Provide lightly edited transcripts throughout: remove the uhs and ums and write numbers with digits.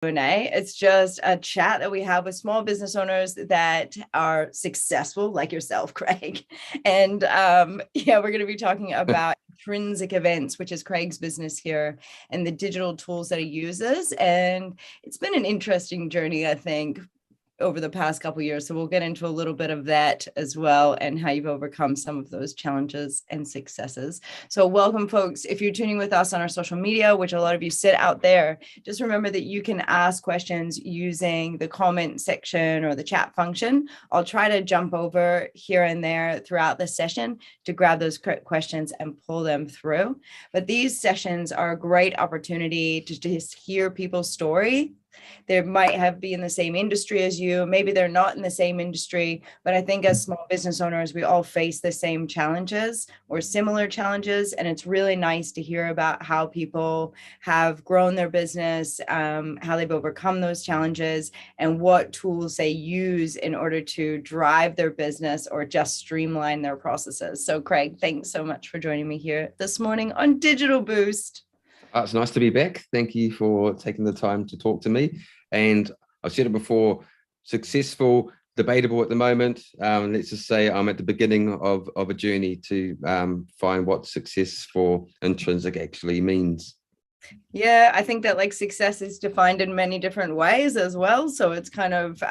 Q&A. It's just a chat that we have with small business owners that are successful, like yourself, Craig. And we're going to be talking about intrinsic events, which is Craig's business here, and the digital tools that he uses. And it's been an interesting journey, I think, over the past couple of years. So we'll get into a little bit of that as well, and how you've overcome some of those challenges and successes. So welcome, folks. If you're tuning with us on our social media, which a lot of you sit out there, just remember that you can ask questions using the comment section or the chat function. I'll try to jump over here and there throughout the session to grab those questions and pull them through. But these sessions are a great opportunity to just hear people's story. They might be in the same industry as you. Maybe they're not in the same industry, but I think as small business owners, we all face the same challenges or similar challenges. And it's really nice to hear about how people have grown their business, how they've overcome those challenges, and what tools they use in order to drive their business or just streamline their processes. So Craig, thanks so much for joining me here this morning on Digital Boost. It's nice to be back. Thank you for taking the time to talk to me. And I've said it before, successful, debatable at the moment. Let's just say I'm at the beginning of a journey to find what success for intrinsic actually means. Yeah, I think that like success is defined in many different ways as well. So it's kind of,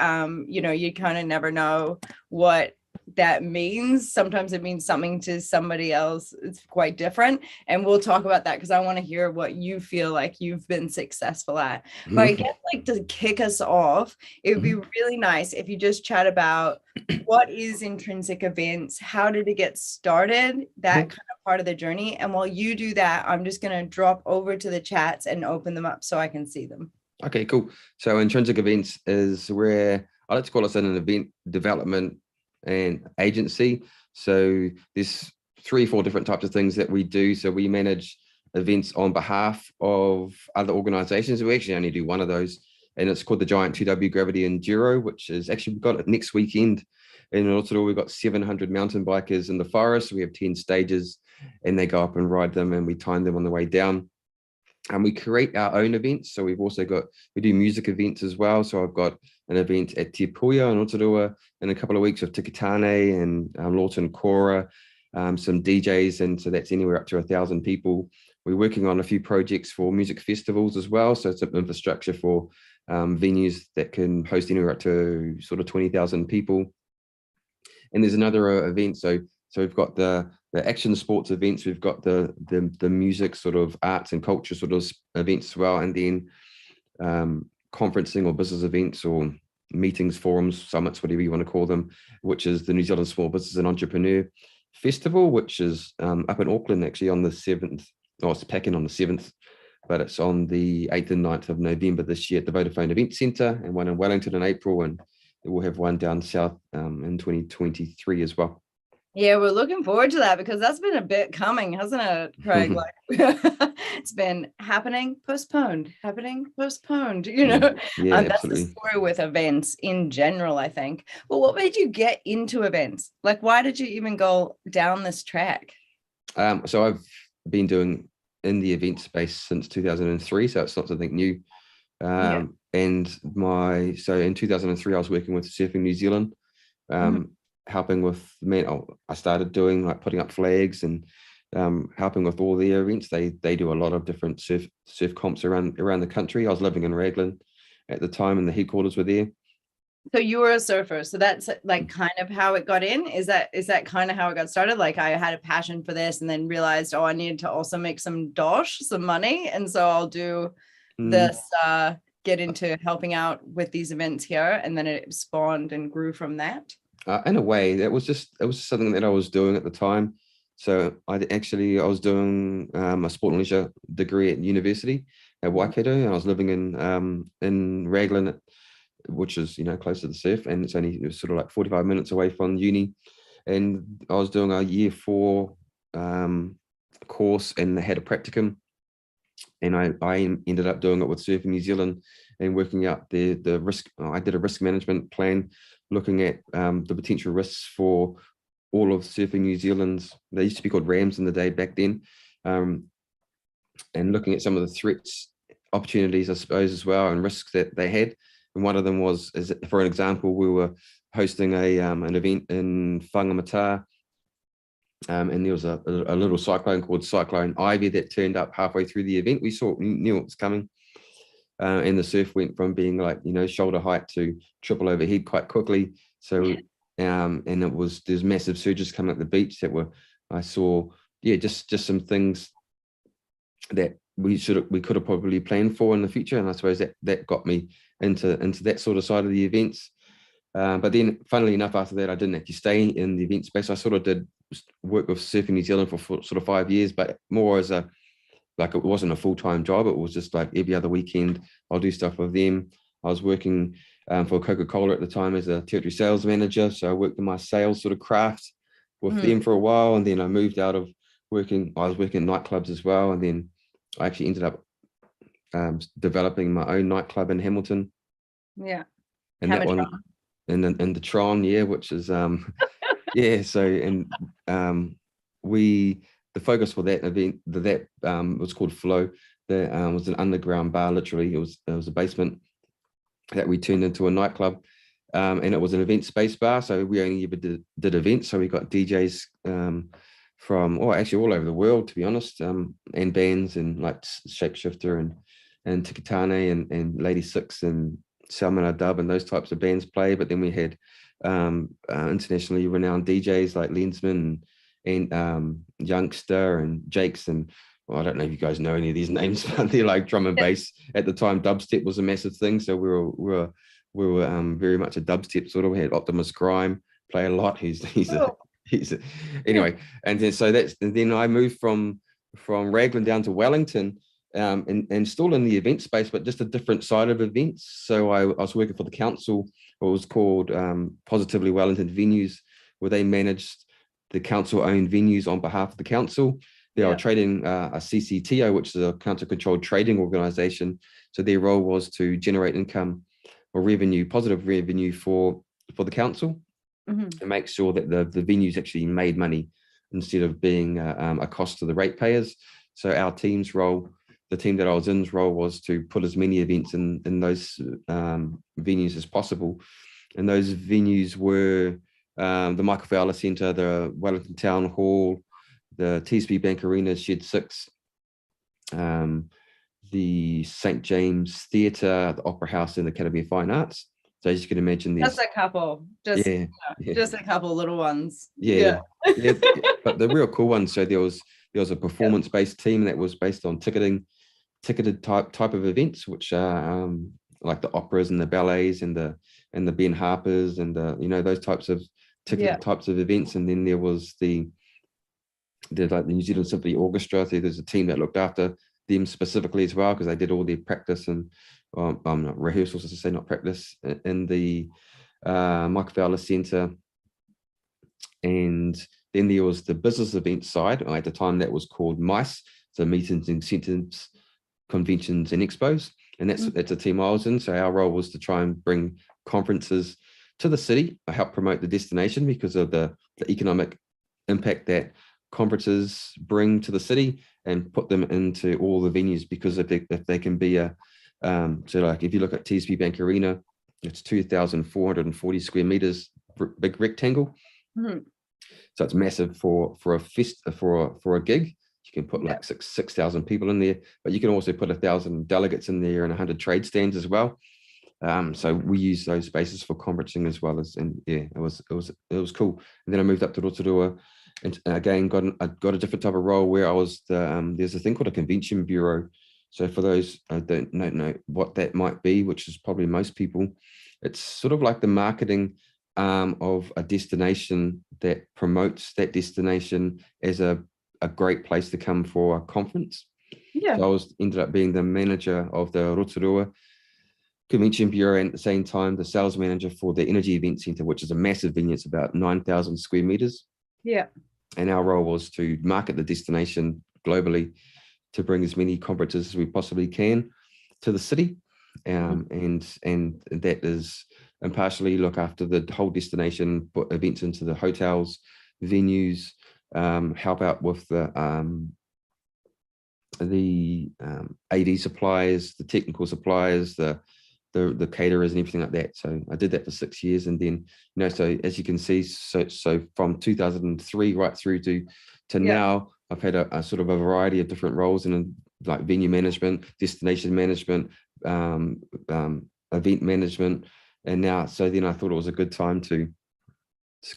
you kind of never know what that means. Sometimes it means something to somebody else. It's quite different. And we'll talk about that because I want to hear what you feel like you've been successful at. But I guess like to kick us off, it would be really nice if you just chat about what is intrinsic events, how did it get started, that kind of part of the journey. And while you do that, I'm just going to drop over to the chats and open them up so I can see them. Okay, cool. So intrinsic events is where I like to call us an event development and agency. So there's 3 or 4 different types of things that we do. So we manage events on behalf of other organizations. We actually only do one of those, and it's called the Giant 2W Gravity Enduro, which is actually, we've got it next weekend. In Rotorua, we've got 700 mountain bikers in the forest. We have 10 stages, and they go up and ride them, and we time them on the way down. And we create our own events. So we do music events as well. So I've got an event at Te Puia in Rotorua in a couple of weeks with Tikitane and Lawton Cora, some DJs. And so that's anywhere up to 1,000 people. We're working on a few projects for music festivals as well. So it's an infrastructure for venues that can host anywhere up to sort of 20,000 people. And there's another event. So we've got the action sports events, we've got the music sort of arts and culture sort of events as well, and then conferencing or business events or meetings, forums, summits, whatever you want to call them, which is the New Zealand Small Business and Entrepreneur Festival, which is up in Auckland actually on the 7th. Oh, it's packing on the 7th, but it's on the 8th and 9th of November this year at the Vodafone Event Centre, and one in Wellington in April, and we'll have one down south in 2023 as well. Yeah, we're looking forward to that because that's been a bit coming, hasn't it, Craig? Like it's been happening, postponed, you know. Yeah, that's the story with events in general, I think. Well, what made you get into events? Like, why did you even go down this track? So I've been doing in the event space since 2003, so it's not something new. And so in 2003, I was working with Surfing New Zealand, helping with I started doing like putting up flags and helping with all their events. They do a lot of different surf comps around the country. I was living in Raglan at the time, and the headquarters were there. So you were a surfer. So that's like kind of how it got in. Is that kind of how it got started? Like I had a passion for this and then realized, I needed to also make some money. And so I'll do this, get into helping out with these events here. And then it spawned and grew from that. In a way, it was something that I was doing at the time. So I was doing a sport and leisure degree at university at Waikato, and I was living in Raglan, which is close to the surf, and it was sort of like 45 minutes away from uni. And I was doing a year 4 course, and they had a practicum, and I ended up doing it with Surfing New Zealand and working out the risk. I did a risk management plan, looking at the potential risks for all of Surfing New Zealand's, they used to be called RAMs in the day back then, and looking at some of the threats opportunities, I suppose, as well, and risks that they had. And one of them was, for an example, we were hosting an event in Whangamata, and there was a little cyclone called Cyclone Ivy that turned up halfway through the event. We knew it was coming, and the surf went from being like, shoulder height to triple overhead quite quickly. So, and there's massive surges coming at the beach I saw, just some things that we could have probably planned for in the future. And I suppose that got me into that sort of side of the events. But then, funnily enough, after that, I didn't actually stay in the event space. I sort of did work with Surfing New Zealand for sort of 5 years, but more as it wasn't a full-time job. It was just like every other weekend I'll do stuff with them. I was working for Coca-Cola at the time as a territory sales manager. So I worked in my sales sort of craft with them for a while. And then I moved out of I was working at nightclubs as well. And then I actually ended up developing my own nightclub in Hamilton. Yeah. And that one in the Tron, which is so, and the focus for that event, that was called Flow. That was an underground bar. Literally, it was a basement that we turned into a nightclub, and it was an event space bar. So we only ever did events. So we got DJs from actually all over the world, to be honest, and bands and like Shapeshifter and Tikitane and Lady Six and Salmon Dub and those types of bands play. But then we had internationally renowned DJs like Lensman and Youngster and Jakes, and I don't know if you guys know any of these names, but they're like drum and bass. At the time, dubstep was a massive thing, so we were very much a dubstep sort of. We had Optimus Grime play a lot. Anyway, and then I moved from Raglan down to Wellington. And still in the event space, but just a different side of events. So I was working for the council, what was called Positively Wellington Venues, where they managed the council-owned venues on behalf of the council. They are trading a CCTO, which is a council-controlled trading organization. So their role was to generate income or revenue, positive revenue for the council, and make sure that the venues actually made money instead of being a cost to the ratepayers. So our team's role, the team that I was in's role, was to put as many events in those venues as possible. And those venues were the Michael Fowler Centre, the Wellington Town Hall, the TSB Bank Arena, Shed 6, the St. James Theatre, the Opera House, and the Academy of Fine Arts. So as you can imagine, there's just a couple, just a couple little ones. Yeah. But the real cool one. So there was a performance-based team that was based on ticketed type of events, which are like the operas and the ballets and the Ben Harpers and those types of ticketed types of events. And then there was the New Zealand Symphony Orchestra. So there's a team that looked after them specifically as well, because they did all their practice and rehearsals, as I say, not practice, in the Michael Fowler Centre. And then there was the business event side. At the time, that was called MICE, so Meetings, Incentives, Conventions and Expos. And that's a team I was in. So our role was to try and bring conferences to the city, help promote the destination because of the economic impact that conferences bring to the city, and put them into all the venues, because if they can be so like if you look at TSB Bank Arena, it's 2,440 square meters, big rectangle. So it's massive for a gig. You can put like 6,000 people in there, but you can also put 1,000 delegates in there and 100 trade stands as well. So we use those spaces for conferencing as well as, and it was cool. And then I moved up to Rotorua, and again I got a different type of role where I was there's a thing called a convention bureau. So for those I don't know what that might be, which is probably most people, it's sort of like the marketing of a destination that promotes that destination as a great place to come for a conference. So I ended up being the manager of the Rotorua Convention Bureau, and at the same time the sales manager for the Energy Event Centre, which is a massive venue. It's about 9,000 square meters. And our role was to market the destination globally, to bring as many conferences as we possibly can to the city, and that is, and partially look after the whole destination, put events into the hotels, venues, help out with the the AD suppliers, the technical suppliers, the caterers and everything like that. So I did that for 6 years, and then so as you can see, so from 2003 right through to now, I've had a sort of a variety of different roles in like venue management, destination management, event management, and now then I thought it was a good time to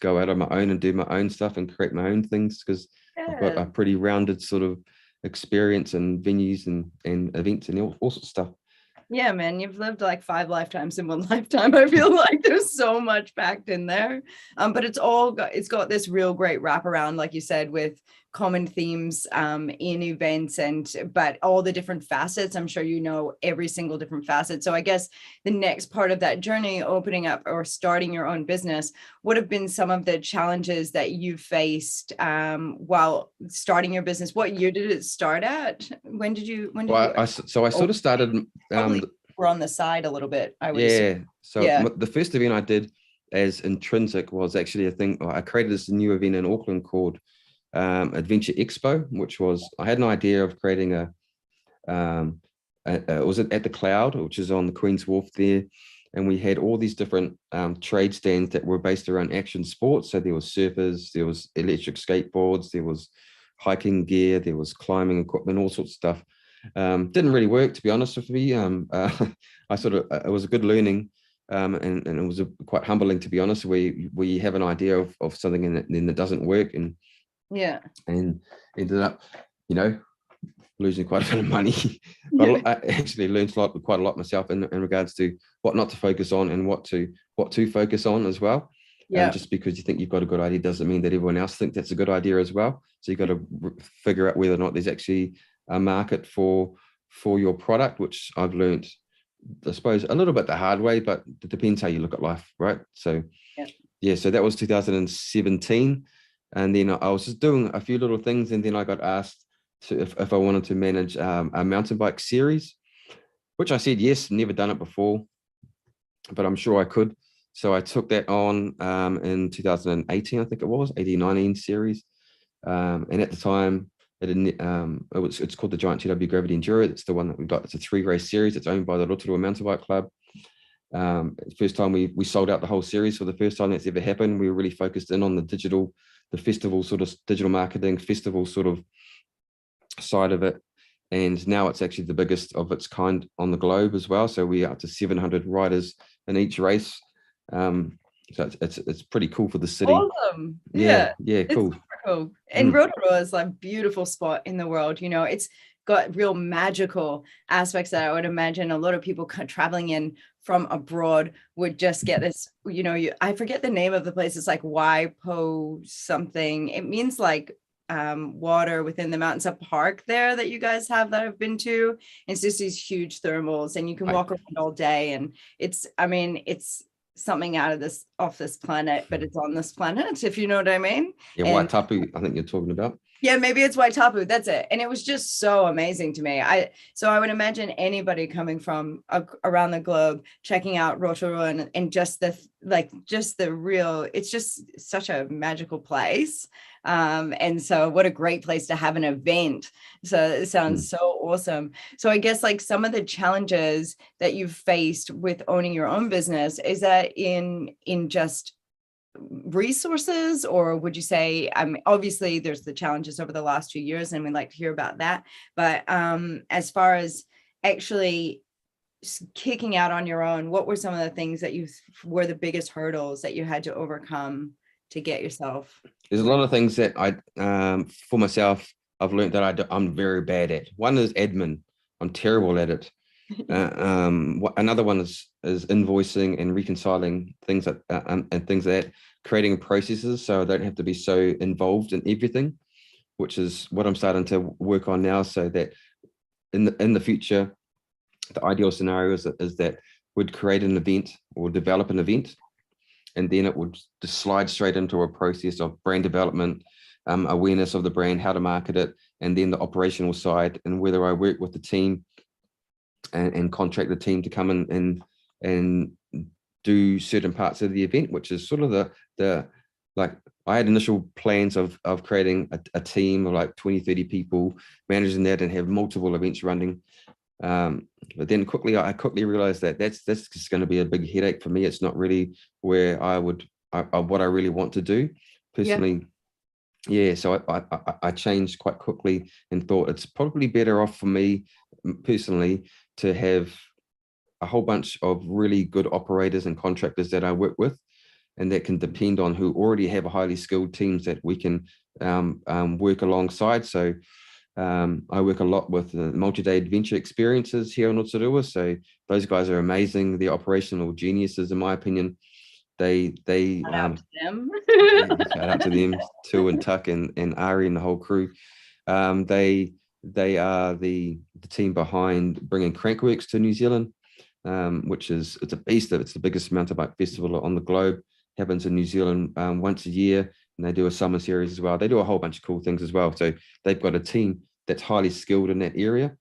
go out on my own and do my own stuff and create my own things, because I've got a pretty rounded sort of experience in venues and events and all sorts of stuff. Yeah, man, you've lived like 5 lifetimes in 1 lifetime. I feel like there's so much packed in there. But it's got this real great wraparound, like you said, with common themes in events, but all the different facets. I'm sure you know every single different facet. So I guess the next part of that journey, opening up or starting your own business, would have been some of the challenges that you faced while starting your business. What year did it start at? When did you? I sort of started. We're on the side a little bit, I would assume. The first event I did as Intrinsic was actually a thing. I created this new event in Auckland called Adventure Expo, which was, I had an idea of creating it was at the Cloud, which is on the Queen's Wharf there, and we had all these different trade stands that were based around action sports. So there was surfers, there was electric skateboards, there was hiking gear, there was climbing equipment, all sorts of stuff. Didn't really work, to be honest with me. It was a good learning, and it was quite humbling, to be honest. We have an idea of something and then it doesn't work, and ended up, losing quite a bit of money. But I actually learned quite a lot myself in regards to what not to focus on and what to focus on as well. Just because you think you've got a good idea doesn't mean that everyone else thinks that's a good idea as well. So you've got to figure out whether or not there's actually a market for your product, which I've learned, I suppose, a little bit the hard way, but it depends how you look at life, right? So so that was 2017, and then I was just doing a few little things, and then I got asked if I wanted to manage a mountain bike series, which I said yes. Never done it before, but I'm sure I could. So I took that on in 2018, I think it was 18-19 series, and at the time it's called the Giant TW Gravity Enduro. It's the one that we've got. It's a 3-race series. It's owned by the Rotorua Mountain Bike Club. First time we sold out the whole series for the first time that's ever happened. We were really focused in on the festival sort of digital marketing, festival sort of side of it. And now it's actually the biggest of its kind on the globe as well. So we're up to 700 riders in each race. So it's pretty cool for the city. Awesome. Yeah, cool. It's super cool. And Rotorua is like a beautiful spot in the world. It's got real magical aspects that I would imagine a lot of people traveling in from abroad would just get this, I forget the name of the place. It's like Waipo something. It means like water within the mountains, a park there that you guys have that I've been to. It's just these huge thermals, and you can walk around all day, and it's something off this planet, but it's on this planet, if you know what I mean. Waitapu, I think you're talking about. Yeah, maybe it's Waitapu. That's it. And it was just so amazing to me. So I would imagine anybody coming from around the globe checking out Rotorua and just the real, it's just such a magical place. And so what a great place to have an event. So it sounds so awesome. So I guess like some of the challenges that you've faced with owning your own business, is that in just resources, or would you say, obviously there's the challenges over the last 2 years and we'd like to hear about that, but as far as actually kicking out on your own, what were some of the things that were the biggest hurdles that you had to overcome to get yourself? There's a lot of things that I for myself I've learned that I'm very bad at. One is admin. I'm terrible at it. Another one is invoicing and reconciling things and things like that, creating processes so I don't have to be so involved in everything, which is what I'm starting to work on now, so that in the future, the ideal scenario is that we'd create an event or develop an event, and then it would just slide straight into a process of brand development, awareness of the brand, how to market it, and then the operational side, and whether I work with the team and contract the team to come in and do certain parts of the event, which is sort of the like I had initial plans of creating a team of like 20, 30 people, managing that and have multiple events running. But then I quickly realized that that's just going to be a big headache for me. It's not really where what I really want to do personally. Yeah, so I changed quite quickly and thought it's probably better off for me personally to have a whole bunch of really good operators and contractors that I work with, and that can depend on who already have a highly skilled teams that we can work alongside. So I work a lot with multi-day adventure experiences here in Rotorua. So those guys are amazing. They're operational geniuses, in my opinion. They Shout out to them. yeah, shout out to them, Till and Tuck and Ari and the whole crew. Um, they they are the team behind bringing Crankworks to New Zealand, which is it's a beast. It's the biggest mountain bike festival on the globe. Happens in New Zealand once a year, and they do a summer series as well. They do a whole bunch of cool things as well. So they've got a team that's highly skilled in that area.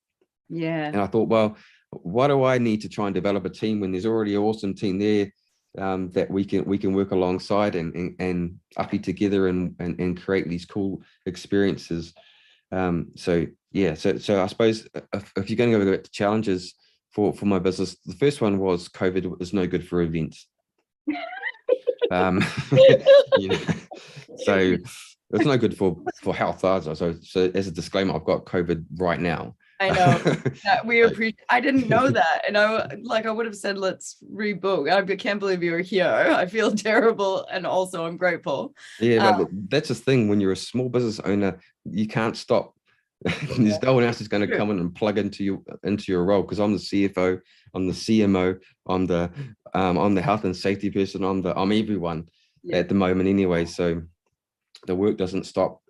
Yeah. And I thought, well, why do I need to try and develop a team when there's already an awesome team there that we can work alongside and uppy together and create these cool experiences. So yeah, so I suppose if you're going to go back to challenges for my business, the first one was COVID was no good for events. Um, you know, so it's no good for health either. So as a disclaimer, I've got COVID right now. I know that we appreciate. I didn't know that, and I would have said let's rebook. I can't believe you're here. I feel terrible, and also I'm grateful. Yeah, but that's the thing. When you're a small business owner, you can't stop. There's no one else is going to come in and plug into your role, because I'm the CFO, I'm the CMO, I'm the health and safety person, I'm everyone at the moment anyway. So the work doesn't stop.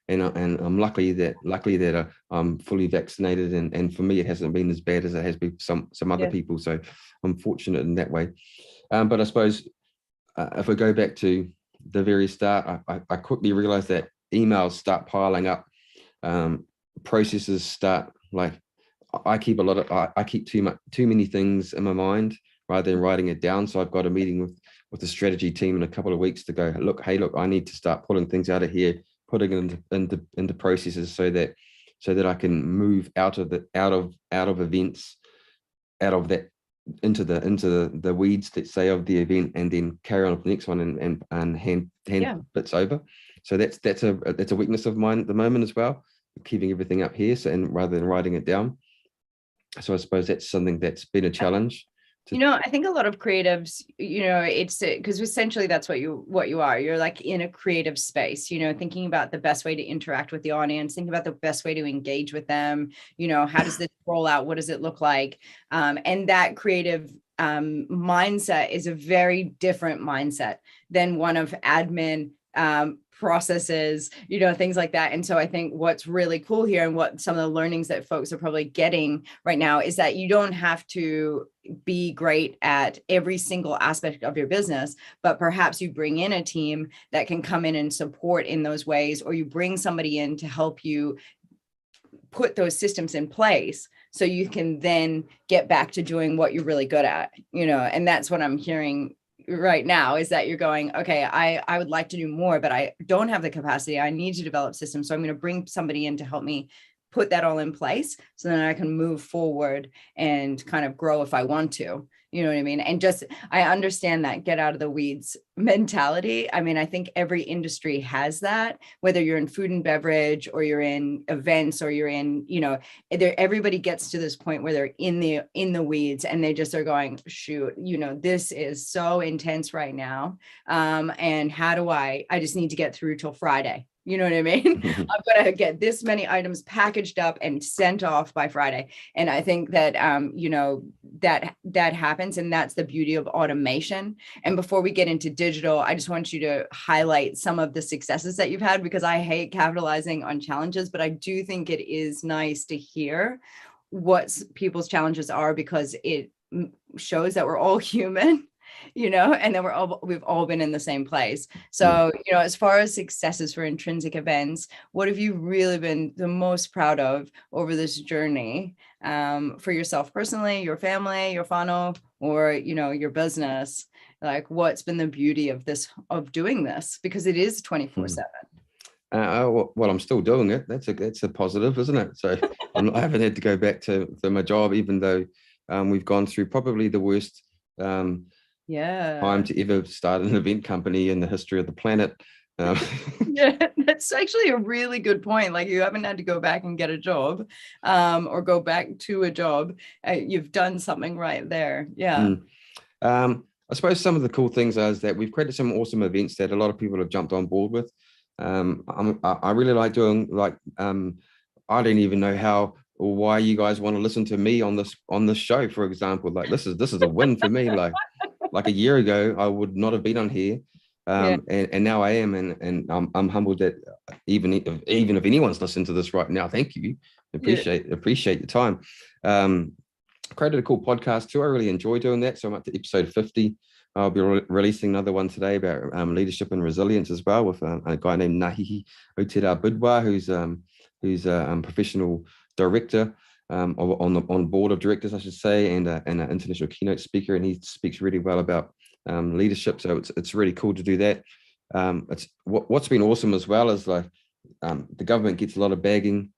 And I'm lucky that I'm fully vaccinated, and for me it hasn't been as bad as it has been for some other people. So I'm fortunate in that way. But I suppose if we go back to the very start, I quickly realized that emails start piling up, processes start, like I keep too many things in my mind rather than writing it down. So I've got a meeting with the strategy team in a couple of weeks to go, look, I need to start pulling things out of here, putting it into processes so that I can move out of events, out of that into the weeds, let's say, of the event, and then carry on with the next one and hand bits over. So that's a weakness of mine at the moment as well, keeping everything up here, so, and rather than writing it down. So I suppose that's something that's been a challenge. I think a lot of creatives, it's because essentially that's what you are. You're like in a creative space, thinking about the best way to interact with the audience, thinking about the best way to engage with them. How does this roll out? What does it look like? And that creative mindset is a very different mindset than one of admin, processes, things like that. And so I think what's really cool here, and what some of the learnings that folks are probably getting right now, is that you don't have to be great at every single aspect of your business, but perhaps you bring in a team that can come in and support in those ways, or you bring somebody in to help you put those systems in place so you can then get back to doing what you're really good at, and that's what I'm hearing right now, is that you're going, okay, I would like to do more, but I don't have the capacity. I need to develop systems. So I'm going to bring somebody in to help me put that all in place, so then I can move forward and kind of grow if I want to, you know what I mean? And just, I understand that get out of the weeds mentality. I mean, I think every industry has that, whether you're in food and beverage or you're in events or you're in, everybody gets to this point where they're in the weeds and they just are going, shoot, this is so intense right now. And how do I just need to get through till Friday. You know what I mean? I've got to get this many items packaged up and sent off by Friday. And I think that, that happens. And that's the beauty of automation. And before we get into digital, I just want you to highlight some of the successes that you've had, because I hate capitalizing on challenges, but I do think it is nice to hear what people's challenges are, because it shows that we're all human. and then we've all been in the same place. So, as far as successes for intrinsic events, what have you really been the most proud of over this journey, for yourself personally, your family, your funnel, or, your business? Like, what's been the beauty of doing this? Because it is 24/7. Well, I'm still doing it. That's a positive, isn't it? So I haven't had to go back to my job, even though we've gone through probably the worst time to ever start an event company in the history of the planet. Yeah, that's actually a really good point. Like, you haven't had to go back and get a job, or go back to a job. You've done something right there. Yeah. I suppose some of the cool things is that we've created some awesome events that a lot of people have jumped on board with. I really like doing, like, I don't even know how or why you guys want to listen to me on this show, for example. Like, this is a win for me. Like a year ago, I would not have been on here. And now I am, and I'm humbled that even if anyone's listening to this right now, thank you. Appreciate your time. Created a cool podcast too. I really enjoy doing that. So I'm up to episode 50. I'll be releasing another one today about leadership and resilience as well, with a guy named Nahihi Otera Budwa, who's a professional director, on board of directors, I should say, and an international keynote speaker, and he speaks really well about leadership. So it's really cool to do that. It's what's been awesome as well is, like, the government gets a lot of bagging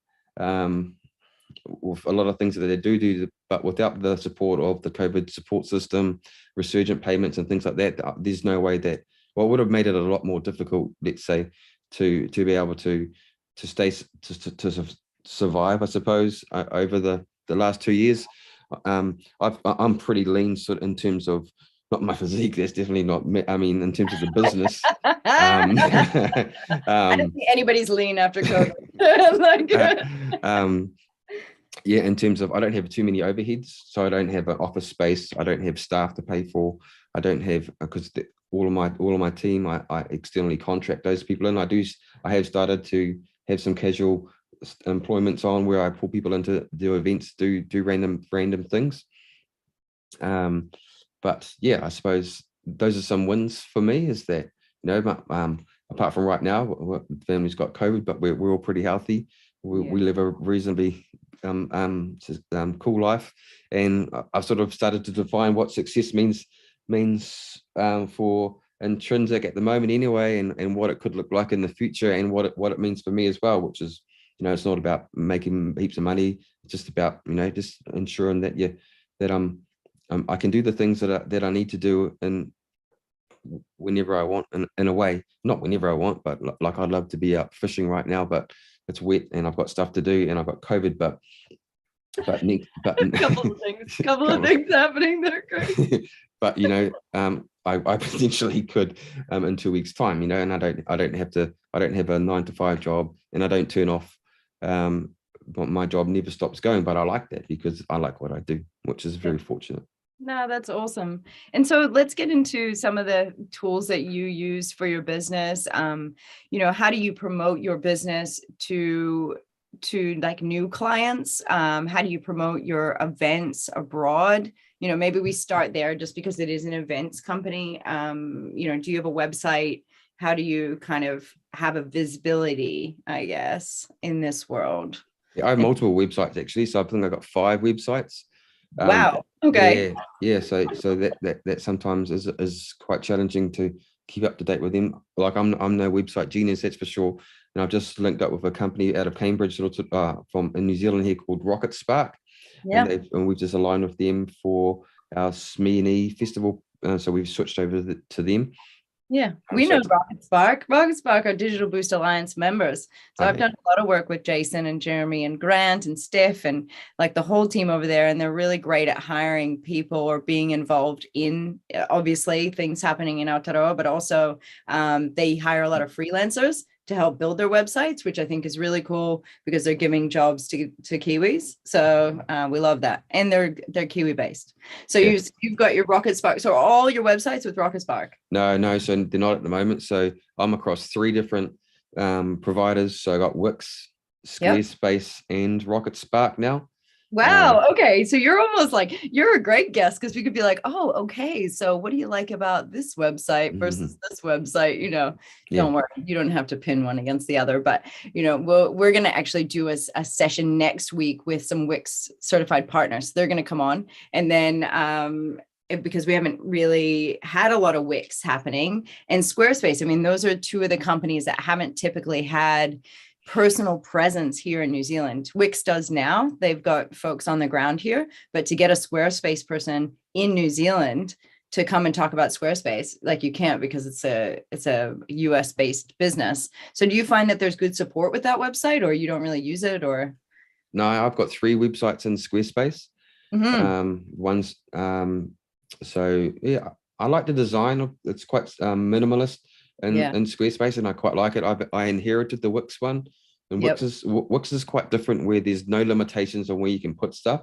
with a lot of things that they do, but without the support of the COVID support system, resurgent payments and things like that, there's no way that, well, it would have made it a lot more difficult, let's say, to be able to survive, I suppose, over the last 2 years. I'm pretty lean, sort of, in terms of, not my physique, that's definitely not me. I mean, in terms of the business. I don't think anybody's lean after COVID. Yeah, in terms of, I don't have too many overheads, so I don't have an office space, I don't have staff to pay for, I don't have, because all of my team, I externally contract those people in. I have started to have some casual employments on, where I pull people in to do events, do random things. But yeah, I suppose those are some wins for me, is that, apart from right now, the family's got COVID, but we're all pretty healthy. We live a reasonably cool life, and I've sort of started to define what success means for intrinsic at the moment anyway, and what it could look like in the future, and what it means for me as well, which is, it's not about making heaps of money. It's just about, just ensuring that I can do the things that I need to do, and whenever I want, in a way, not whenever I want, but like, I'd love to be out fishing right now, but it's wet and I've got stuff to do and I've got COVID, but a couple of things happening there, Craig. But I potentially could in 2 weeks' time, and I don't have a 9-to-5 job, and I don't turn off. But my job never stops going, but I like that because I like what I do, which is very fortunate. No, that's awesome. And so let's get into some of the tools that you use for your business. How do you promote your business to like new clients? How do you promote your events abroad? Maybe we start there, just because it is an events company. Do you have a website? How do you kind of have a visibility, I guess, in this world? Yeah, I have multiple websites, actually. So I think I've got 5 websites. Wow. Okay. Yeah. So that sometimes is quite challenging to keep up to date with them. Like, I'm no website genius, that's for sure. And I've just linked up with a company out of Cambridge, from in New Zealand here, called Rocket Spark. Yeah. And we've just aligned with them for our SME festival. So we've switched over to them. Yeah, we know Rocket Spark. Rocket Spark are Digital Boost Alliance members. So I've done a lot of work with Jason and Jeremy and Grant and Steph and like the whole team over there. And they're really great at hiring people or being involved in, obviously, things happening in Aotearoa, but also they hire a lot of freelancers to help build their websites, which I think is really cool because they're giving jobs to Kiwis. So we love that. And they're Kiwi based. So yeah. You've got your Rocket Spark. So all your websites with Rocket Spark? No. So they're not at the moment. So I'm across 3 different providers. So I got Wix, Squarespace, and Rocket Spark now. Wow. Okay. So you're almost like, you're a great guest because we could be like, oh, okay. So what do you like about this website versus this website? Yeah. Don't worry, you don't have to pin one against the other, but we're going to actually do a session next week with some Wix certified partners. They're going to come on, and then because we haven't really had a lot of Wix happening, and Squarespace. I mean, those are two of the companies that haven't typically had personal presence here in New Zealand. Wix does now. They've got folks on the ground here, but to get a Squarespace person in New Zealand to come and talk about Squarespace, like, you can't, because it's a US based business. So do you find that there's good support with that website, or you don't really use it? Or No, I've got 3 websites in Squarespace. One's so yeah, I like the design. It's quite minimalist in Squarespace, and I quite like it. I inherited the Wix one, and Wix is quite different, where there's no limitations on where you can put stuff,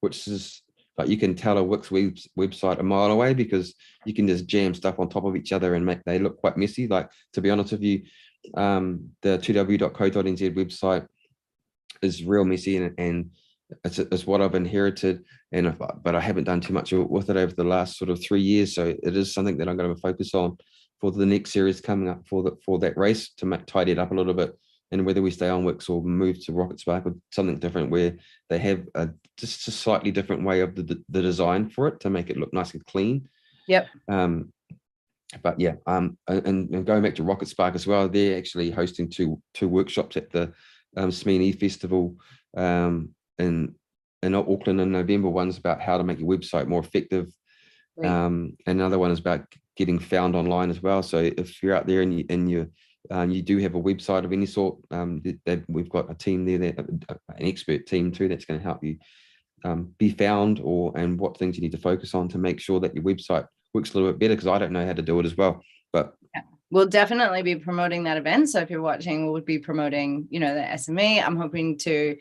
which is like, you can tell a Wix website a mile away, because you can just jam stuff on top of each other and they look quite messy. Like, to be honest with you, the 2w.co.nz website is real messy, and it's what I've inherited, but I haven't done too much with it over the last sort of 3 years. So it is something that I'm going to focus on for the next series coming up for that race, to tidy it up a little bit. And whether we stay on Wix or move to Rocket Spark or something different, where they have just a slightly different way of the design for it to make it look nice and clean. But yeah, and going back to Rocket Spark as well, they're actually hosting two workshops at the SME Festival in Auckland in November. One's about how to make your website more effective, and another one is about getting found online as well. So if you're out there and you do have a website of any sort, we've got a team there, an expert team too, that's going to help you be found, and what things you need to focus on to make sure that your website works a little bit better, because I don't know how to do it as well. But we'll definitely be promoting that event. So if you're watching, we'll be promoting, the SME. I'm hoping to,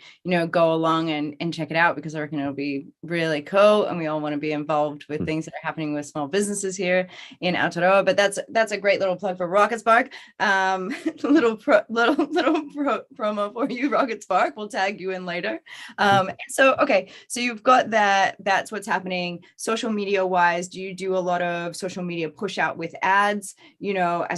go along and check it out, because I reckon it'll be really cool. And we all want to be involved with things that are happening with small businesses here in Aotearoa. But that's a great little plug for Rocket Spark. Little promo for you, Rocket Spark. We'll tag you in later. So you've got that. That's what's happening social media wise. Do you do a lot of social media push out with ads,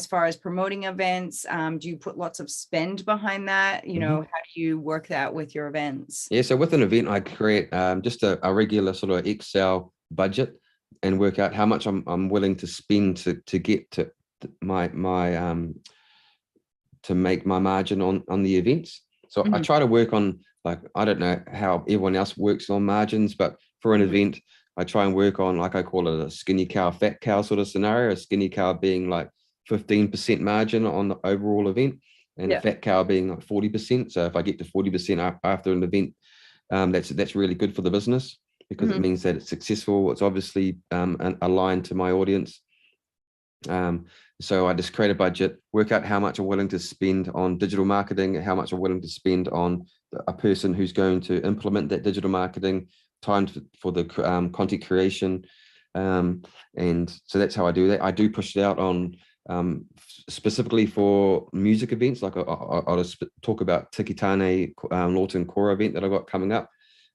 as far as promoting events? Do you put lots of spend behind that? How do you work that with your events? Yeah, so with an event, I create just a regular sort of Excel budget, and work out how much I'm willing to spend to get to my to make my margin on the events. So I try to work on, like, I don't know how everyone else works on margins, but for an event, I try and work on, like, I call it a skinny cow, fat cow sort of scenario. A skinny cow being like 15% margin on the overall event, and a fat cow being like 40%. So if I get to 40% after an event, that's really good for the business, because it means that it's successful. It's obviously aligned to my audience. So I just create a budget, work out how much I'm willing to spend on digital marketing, how much I'm willing to spend on a person who's going to implement that digital marketing, time for the content creation. And so that's how I do that. I do push it out on specifically for music events. Like I'll just talk about Tikitane Lawton Kora event that I got coming up.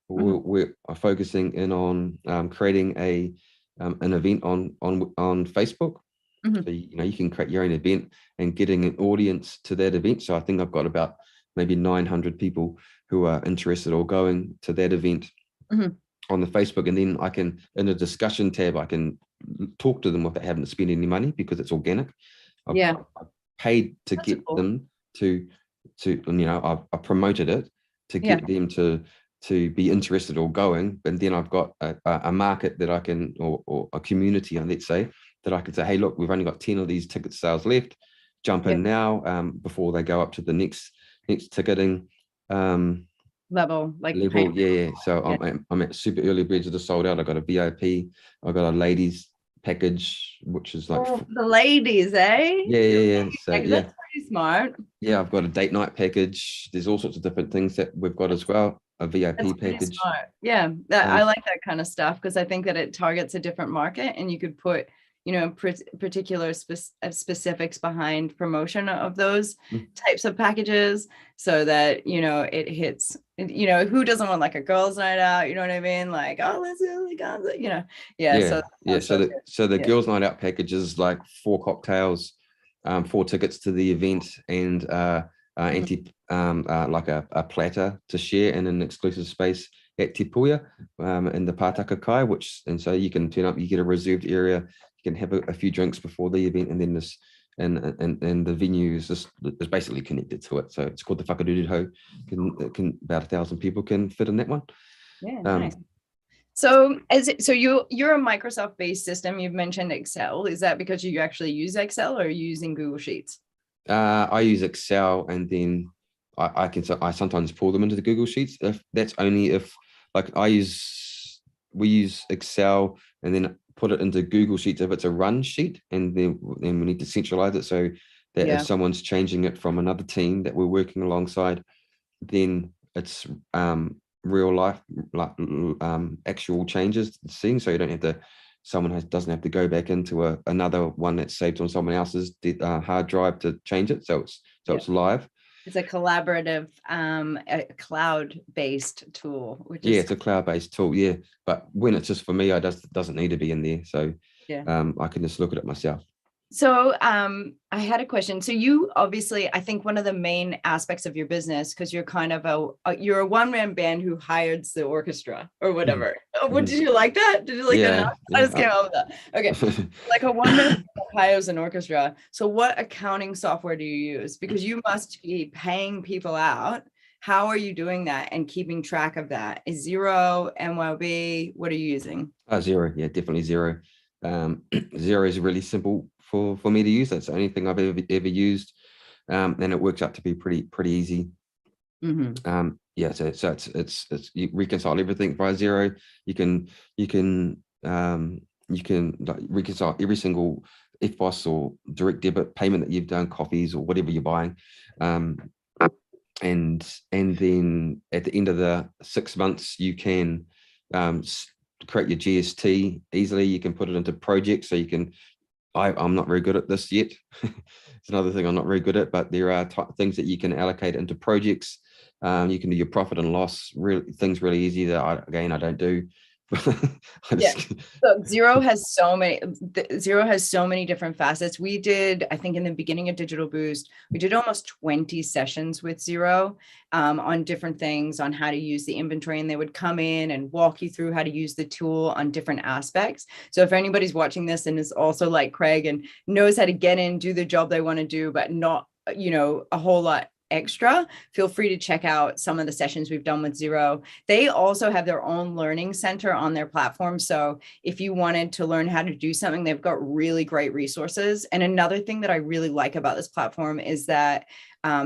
We're focusing in on creating an event on Facebook. So you can create your own event and getting an audience to that event. So I think I've got about maybe 900 people who are interested or going to that event on the Facebook, and then I can, in a discussion tab, I can talk to them without having to spend any money, because it's organic. I've paid to get them to I've promoted it to get them to be interested or going, and then I've got a market that I can, or a community, let's say, that I could say, hey, look, we've only got 10 of these ticket sales left. Jump in now, before they go up to the next ticketing level. So I'm at super early birds that are sold out. I got a VIP. I got a ladies package, which is like the ladies, eh? Yeah. So that's pretty smart. Yeah, I've got a date night package. There's all sorts of different things that we've got as well. A VIP package. Yeah, I like that kind of stuff, because I think that it targets a different market, and you could put particular specifics behind promotion of those types of packages, so that it you know, who doesn't want like a girls' night out? You know what I mean? Like, oh, let's do like, you know, yeah. Yeah, So yeah. So good. the Yeah. girls' night out package is like 4 cocktails, 4 tickets to the event, and like a platter to share in an exclusive space at Tipuya, in the Pātaka Kai, and so you can turn up, you get a reserved area, you can have a few drinks before the event, and then this and the venue is basically connected to it. So it's called the Whakaruruho. About 1,000 people can fit in that one. Yeah, nice. So you're a Microsoft-based system. You've mentioned Excel. Is that because you actually use Excel, or are you using Google Sheets? I use Excel, and then I sometimes pull them into the Google Sheets. If that's only if like we use Excel and then put it into Google Sheets if it's a run sheet, and then we need to centralize it so that if someone's changing it from another team that we're working alongside, then it's real life, like actual changes seeing, so you don't have to doesn't have to go back into another one that's saved on someone else's hard drive to change it, so it's live. It's a collaborative a cloud-based tool, which is it's a cloud-based tool, yeah, but when it's just for me, doesn't need to be in there, so I can just look at it myself. So I had a question. So you obviously, I think one of the main aspects of your business, because you're kind of you're a one-man band who hires the orchestra or whatever. What, did you like that? Did you like that? I just came up with that. Okay. Like a one-man band hires an orchestra. So what accounting software do you use? Because you must be paying people out. How are you doing that and keeping track of that? Is Xero, MYOB, what are you using? Xero, yeah, definitely Xero. Xero is really simple for me to use. That's the only thing I've ever used, and it works out to be pretty easy. Yeah, so it's you reconcile everything via Xero. You can like reconcile every single FBOS or direct debit payment that you've done, coffees or whatever you're buying, and then at the end of the 6 months you can create your GST easily. You can put it into projects, so you can I'm not very good at this yet. It's another thing I'm not very good at, but there are things that you can allocate into projects. You can do your profit and loss, things really easy that I don't do. So Xero has so many different facets. We did, I think in the beginning of Digital Boost, we did almost 20 sessions with Xero on different things, on how to use the inventory, and they would come in and walk you through how to use the tool on different aspects. So if anybody's watching this and is also like Craig and knows how to get in, do the job they want to do, but not, you know, a whole lot extra, feel free to check out some of the sessions we've done with Xero. They also have their own learning center on their platform. So if you wanted to learn how to do something, they've got really great resources. And another thing that I really like about this platform is that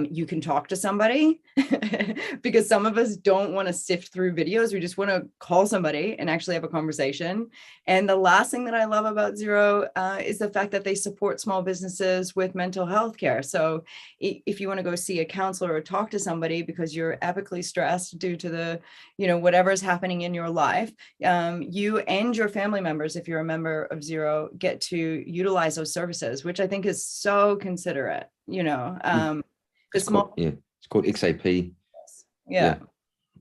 you can talk to somebody because some of us don't want to sift through videos. We just want to call somebody and actually have a conversation. And the last thing that I love about Xero is the fact that they support small businesses with mental health care. So if you want to go see a counselor or talk to somebody because you're epically stressed due to the, you know, whatever's happening in your life, you and your family members, if you're a member of Xero, get to utilize those services, which I think is so considerate, you know. It's called XAP. Yeah.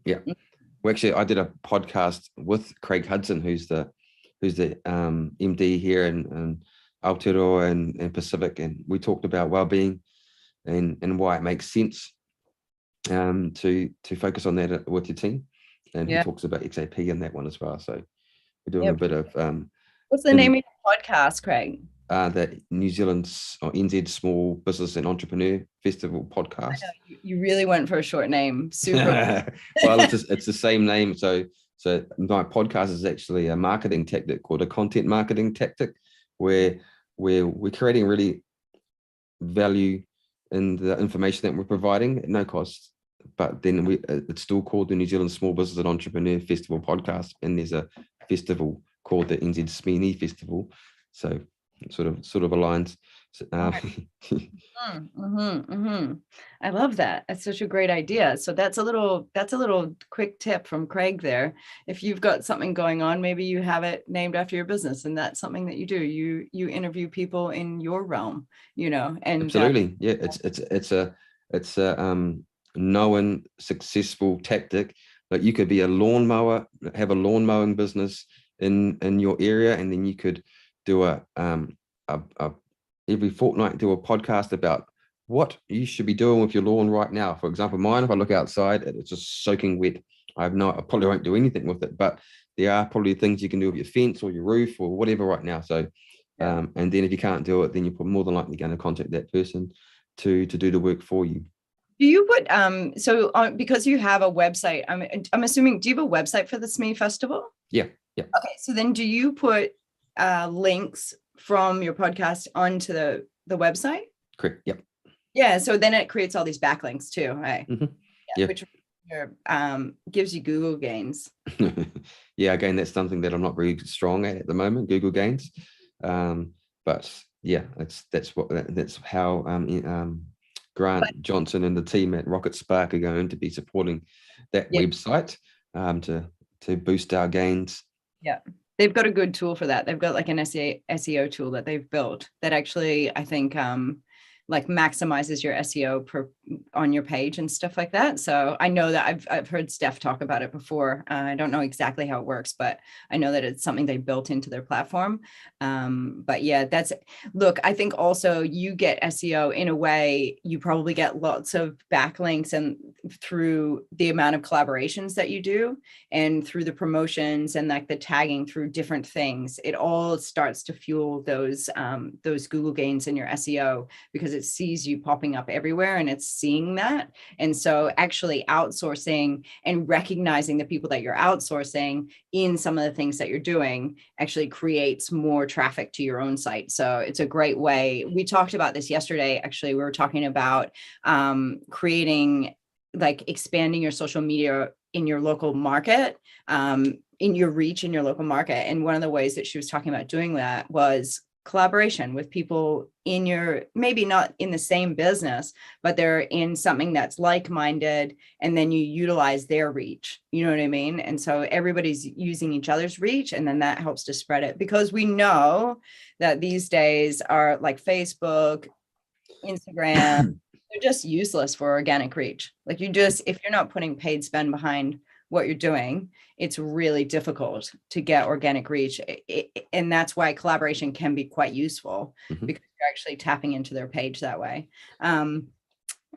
Well, actually, I did a podcast with Craig Hudson, who's the MD here in Aotearoa and Pacific, and we talked about well-being and why it makes sense to focus on that with your team. And he talks about XAP in that one as well. So we're doing a bit of what's the name of your podcast, Craig? The New Zealand or NZ Small Business and Entrepreneur Festival podcast. You really went for a short name. Super. Well, it's the same name. So my podcast is actually a marketing tactic called a content marketing tactic, where we're creating really value in the information that we're providing at no cost. But then it's still called the New Zealand Small Business and Entrepreneur Festival podcast, and there's a festival called the NZ SME Festival. So it sort of aligns. I love that. That's such a great idea. So that's a little quick tip from Craig there. If you've got something going on, maybe you have it named after your business, and that's something that you do. You interview people in your realm, you know. And absolutely, yeah. It's a known successful tactic. Like you could be a lawnmower, have a lawn mowing business in your area, and then you could do a every fortnight do a podcast about what you should be doing with your lawn right now. For example, mine, if I look outside, it's just soaking wet. I probably won't do anything with it, but there are probably things you can do with your fence or your roof or whatever right now. So, and then if you can't do it, then you're more than likely going to contact that person to do the work for you. Do you put because you have a website, I'm assuming, do you have a website for the SME Festival? Yeah. Okay, so then do you put links from your podcast onto the website? Correct. Yep. Yeah, so then it creates all these backlinks too, right? Mm-hmm. Yeah. Which gives you Google gains. Yeah, again, that's something that I'm not very strong at the moment, Google gains. But yeah, that's how Grant Johnson and the team at Rocket Spark are going to be supporting that website to boost our gains. Yeah, they've got a good tool for that. They've got like an SEO tool that they've built that actually, I think, like maximizes your SEO on your page and stuff like that. So I know that I've heard Steph talk about it before. I don't know exactly how it works, but I know that it's something they built into their platform. But yeah, look, I think also you get SEO in a way, you probably get lots of backlinks and through the amount of collaborations that you do and through the promotions and like the tagging through different things, it all starts to fuel those Google gains in your SEO because it sees you popping up everywhere and it's seeing that. And so actually outsourcing and recognizing the people that you're outsourcing in some of the things that you're doing actually creates more traffic to your own site. So it's a great way. We talked about this yesterday. Actually, we were talking about creating, like expanding your social media in your local market, in your reach in your local market. And one of the ways that she was talking about doing that was collaboration with people in your, maybe not in the same business, but they're in something that's like-minded, and then you utilize their reach, you know what I mean? And so everybody's using each other's reach, and then that helps to spread it, because we know that these days are like Facebook, Instagram, they're just useless for organic reach. Like if you're not putting paid spend behind what you're doing, it's really difficult to get organic reach. And that's why collaboration can be quite useful, because you're actually tapping into their page that way.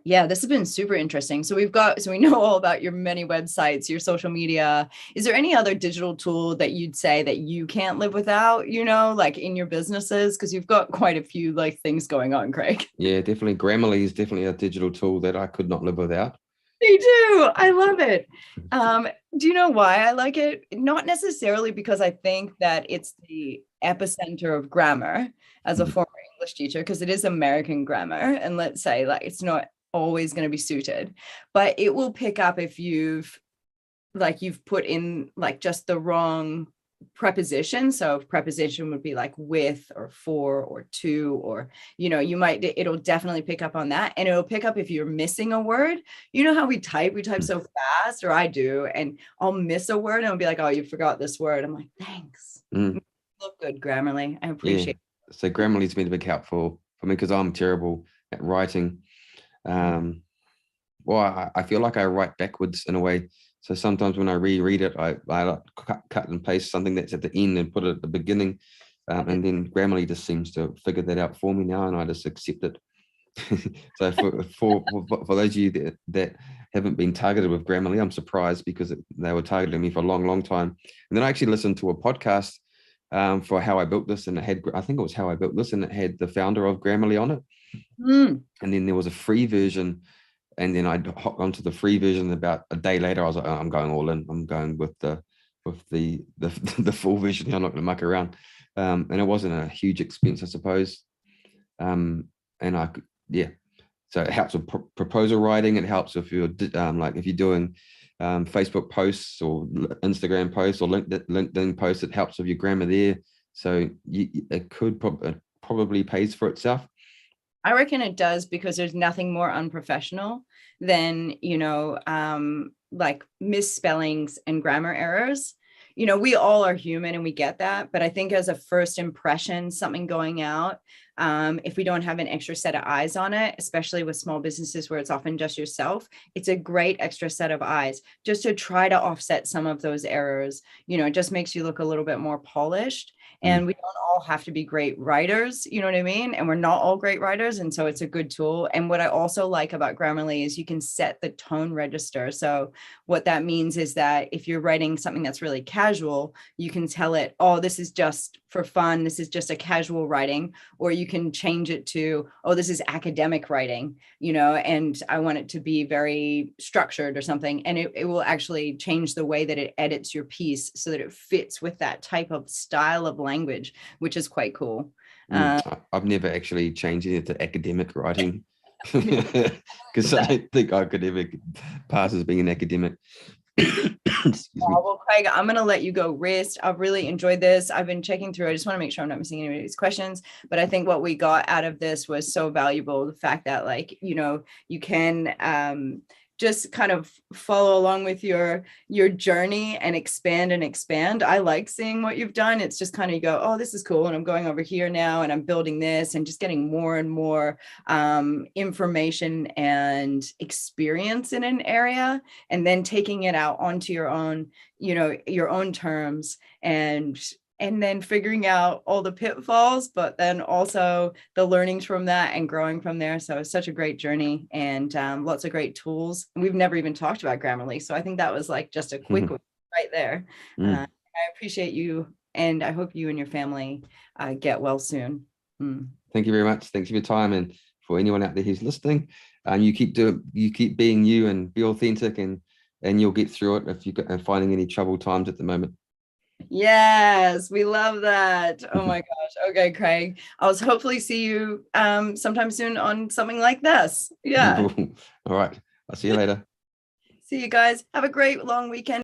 Yeah, this has been super interesting. So we know all about your many websites, your social media. Is there any other digital tool that you'd say that you can't live without, like in your businesses? Because you've got quite a few like things going on, Craig. Yeah, definitely. Grammarly is definitely a digital tool that I could not live without. Me too. I love it. Do you know why I like it? Not necessarily because I think that it's the epicenter of grammar as a former English teacher, because it is American grammar. And let's say like it's not always going to be suited, but it will pick up if you've put in like just the wrong preposition. So preposition would be like with or for or to, or it'll definitely pick up on that, and it'll pick up if you're missing a word. You know how we type so fast, or I do, and I'll miss a word and I'll be like, oh, you forgot this word. I'm like, thanks. Look good, Grammarly. I appreciate it. So Grammarly's been a big help for me, because I'm terrible at writing. Well, I feel like I write backwards in a way. So sometimes when I reread it, I cut and paste something that's at the end and put it at the beginning. And then Grammarly just seems to figure that out for me now, and I just accept it. So for those of you that haven't been targeted with Grammarly, I'm surprised, because they were targeting me for a long, long time. And then I actually listened to a podcast for How I Built This, and I think it was How I Built This, and it had the founder of Grammarly on it. And then there was a free version, and then I hopped onto the free version. About a day later, I was like, oh, I'm going all in. I'm going with the full version. I'm not going to muck around. And it wasn't a huge expense, I suppose. And so it helps with proposal writing. It helps if you're if you're doing Facebook posts or Instagram posts or LinkedIn posts. It helps with your grammar there. So it could probably pays for itself. I reckon it does, because there's nothing more unprofessional than, like misspellings and grammar errors. we all are human and we get that. But I think as a first impression, something going out, if we don't have an extra set of eyes on it, especially with small businesses where it's often just yourself, it's a great extra set of eyes just to try to offset some of those errors. It just makes you look a little bit more polished. And we don't all have to be great writers, you know what I mean? And we're not all great writers. And so it's a good tool. And what I also like about Grammarly is you can set the tone register. So what that means is that if you're writing something that's really casual, you can tell it, oh, this is just for fun. This is just a casual writing. Or you can change it to, oh, this is academic writing, and I want it to be very structured or something. And it will actually change the way that it edits your piece so that it fits with that type of style of language, which is quite cool. I've never actually changed it to academic writing because I don't think I could ever pass as being an academic. Well, Craig, I'm going to let you go rest. I've really enjoyed this. I've been checking through. I just want to make sure I'm not missing any of these questions. But I think what we got out of this was so valuable. The fact that, you can just kind of follow along with your journey and expand. I like seeing what you've done. It's just kind of, you go, oh, this is cool. And I'm going over here now and I'm building this and just getting more and more information and experience in an area, and then taking it out onto your own, your own terms, and then figuring out all the pitfalls, but then also the learnings from that and growing from there. So it's such a great journey, and lots of great tools. We've never even talked about Grammarly. So I think that was like just a quick one right there. I appreciate you, and I hope you and your family get well soon. Thank you very much. Thanks for your time. And for anyone out there who's listening, you keep being you and be authentic, and you'll get through it if you're finding any troubled times at the moment. Yes, we love that. Oh my gosh. Okay, Craig. I'll hopefully see you sometime soon on something like this. Yeah. All right. I'll see you later. See you guys. Have a great long weekend.